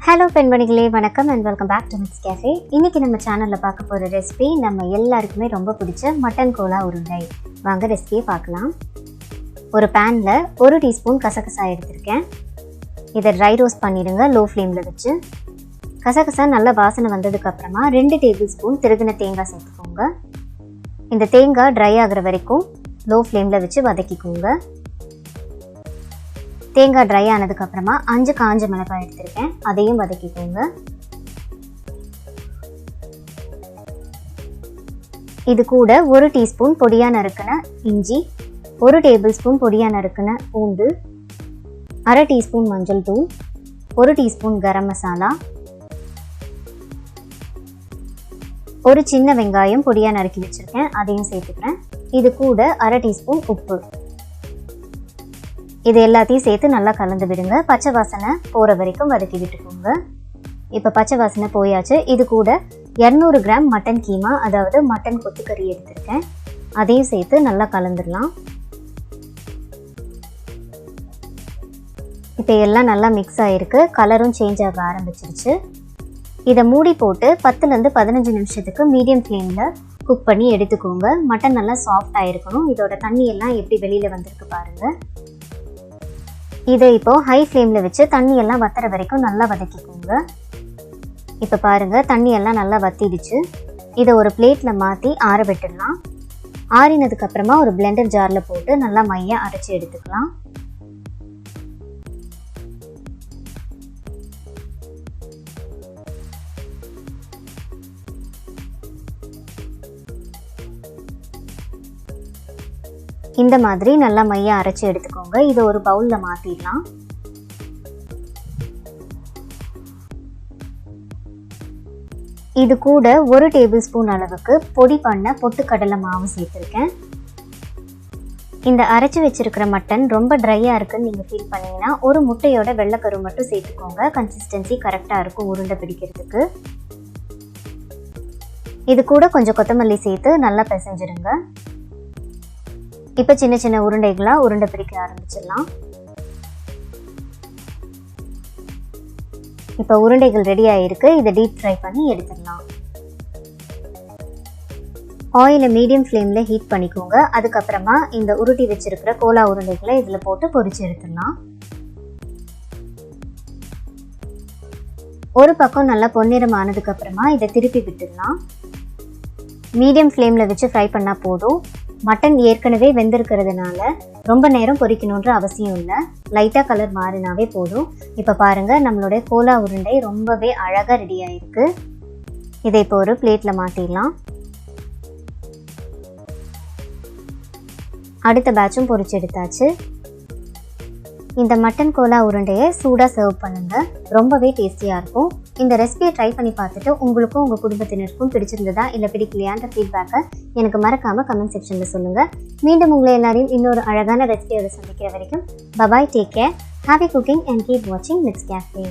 Hello பெண்மணிகளே, வணக்கம் and welcome back to Mith Cafe. இன்னைக்கு நம்ம சேனல்ல பார்க்க போற ரெசிபி நம்ம எல்லாருக்குமே ரொம்ப பிடிச்ச மட்டன் கோலா உருண்டை. வாங்க ரெசிபியை பார்க்கலாம். ஒரு panல 1 டீஸ்பூன் கசகசா எடுத்துர்க்கேன். இதை ட்ரை ரோஸ்ட் பண்ணிடுங்க லோ ஃப்ளேம்ல வச்சு. கசகசா நல்ல வாசனை வந்ததுக்கு அப்புறமா 2 டேபிள்ஸ்பூன் திருகின தேங்காய் சேர்த்துக்கோங்க. இந்த தேங்காய் ட்ரை ஆகுற வரைக்கும் லோ ஃப்ளேம்ல வச்சு வதக்கிக்கோங்க. தேங்காய் ட்ரை ஆனதுக்கு அப்புறமா 5 காஞ்ச மிளகாய் எடுத்துர்க்கேன். அதையும் வதக்கிக்கோங்க. இது கூட 1 டீஸ்பூன் பொடியா நறுக்கின இஞ்சி, 1 டேபிள்ஸ்பூன் பொடியா நறுக்கின பூண்டு, 1/2 டீஸ்பூன் மஞ்சள் தூள், 1 டீஸ்பூன் கரம் மசாலா, ஒரு சின்ன வெங்காயம் பொடியா நறுக்கி வச்சிருக்கேன், அதையும் சேர்த்துக்கிறேன். இது கூட 1/2 டீஸ்பூன் உப்பு. இது எல்லாத்தையும் சேர்த்து நல்லா கலந்து விடுங்க. பச்சை வாசனை போகிற வரைக்கும் வதக்கி விட்டுக்கோங்க. இப்போ பச்சை வாசனை போயாச்சு. இது கூட 200 கிராம் மட்டன் கீமா, அதாவது மட்டன் கொத்துக்கறி எடுத்திருக்கேன். அதையும் சேர்த்து நல்லா கலந்துடலாம். இப்போ எல்லாம் நல்லா மிக்ஸ் ஆகிருக்கு. கலரும் சேஞ்ச் ஆக ஆரம்பிச்சிருச்சு. இதை மூடி போட்டு 10லேருந்து 15 நிமிஷத்துக்கு மீடியம் ஃப்ளேமில் குக் பண்ணி எடுத்துக்கோங்க. மட்டன் நல்லா சாஃப்டாக இருக்கணும். இதோட தண்ணி எல்லாம் எப்படி வெளியில் வந்திருக்கு பாருங்கள். இதை இப்போ ஹை ஃப்ளேமில் வச்சு தண்ணி எல்லாம் வத்துற வரைக்கும் நல்லா வதக்கிக்கோங்க. இப்போ பாருங்கள், தண்ணி எல்லாம் நல்லா வத்திடுச்சு. இதை ஒரு பிளேட்டில் மாற்றி ஆற விட்டுடலாம். ஆறினதுக்கப்புறமா ஒரு பிளெண்டர் ஜாரில் போட்டு நல்லா மையாக அரைச்சி எடுத்துக்கலாம். இந்த மாதிரி நல்லா மையாக அரைச்சி எடுத்துக்கோங்க. இதை ஒரு பவுலில் மாற்றிடலாம். இது கூட 1 டேபிள்ஸ்பூன் அளவுக்கு பொடி பண்ண பொட்டுக்கடலை மாவு சேர்த்துருக்கேன். இந்த அரைச்சி வச்சிருக்கிற மட்டன் ரொம்ப ட்ரையாக இருக்குன்னு நீங்கள் ஃபீல் பண்ணிங்கன்னா ஒரு முட்டையோட வெள்ளைக்கரு மட்டும் சேர்த்துக்கோங்க. கன்சிஸ்டன்சி கரெக்டாக இருக்கும் உருண்டை பிடிக்கிறதுக்கு. இது கூட கொஞ்சம் கொத்தமல்லி சேர்த்து நல்லா பிசைஞ்சிடுங்க. இப்போ சின்ன சின்ன உருண்டைகளாக உருண்டை பிடிக்க ஆரம்பிச்சிடலாம். இப்போ உருண்டைகள் ரெடி ஆகிருக்கு. இதை டீப் ஃப்ரை பண்ணி எடுத்துடலாம். ஆயிலை மீடியம் ஃப்ளேமில் ஹீட் பண்ணிக்கோங்க. அதுக்கப்புறமா இந்த உருட்டி வச்சிருக்கிற கோலா உருண்டைகளை இதில் போட்டு பொரிச்சு எடுத்துடலாம். ஒரு பக்கம் நல்லா பொன்னிறம் ஆனதுக்கப்புறமா இதை திருப்பி விட்டுடலாம். மீடியம் ஃப்ளேமில் வச்சு ஃப்ரை பண்ணால் போதும். மட்டன் ஏற்கனவே வெந்திருக்கிறதுனால ரொம்ப நேரம் பொரிக்கணுன்ற அவசியம் இல்லை. லைட்டாக கலர் மாறினாவே போதும். இப்போ பாருங்கள், நம்மளுடைய கோலா உருண்டை ரொம்பவே அழகாக ரெடி ஆகிருக்கு. இதை இப்போ ஒரு பிளேட்டில் மாற்றிடலாம். அடுத்த பேட்சும் பொரிச்சு எடுத்தாச்சு. இந்த மட்டன் கோலா உருண்டையை சூடாக சர்வ் பண்ணுங்கள். ரொம்பவே டேஸ்டியாக இருக்கும். இந்த ரெசிபியை ட்ரை பண்ணி பார்த்துட்டு உங்களுக்கும் உங்கள் குடும்பத்தினருக்கும் பிடிச்சிருந்ததா இல்லை பிடிக்கலையான்ற ஃபீட்பேக்கை எனக்கு மறக்காமல் கமெண்ட் செக்ஷனில் சொல்லுங்கள். மீண்டும் உங்களை எல்லாரையும் இன்னொரு அழகான ரெசிபியோட சந்திக்கிற வரைக்கும் bye bye, take care, happy cooking and keep வாட்சிங் மித் கேஃபே.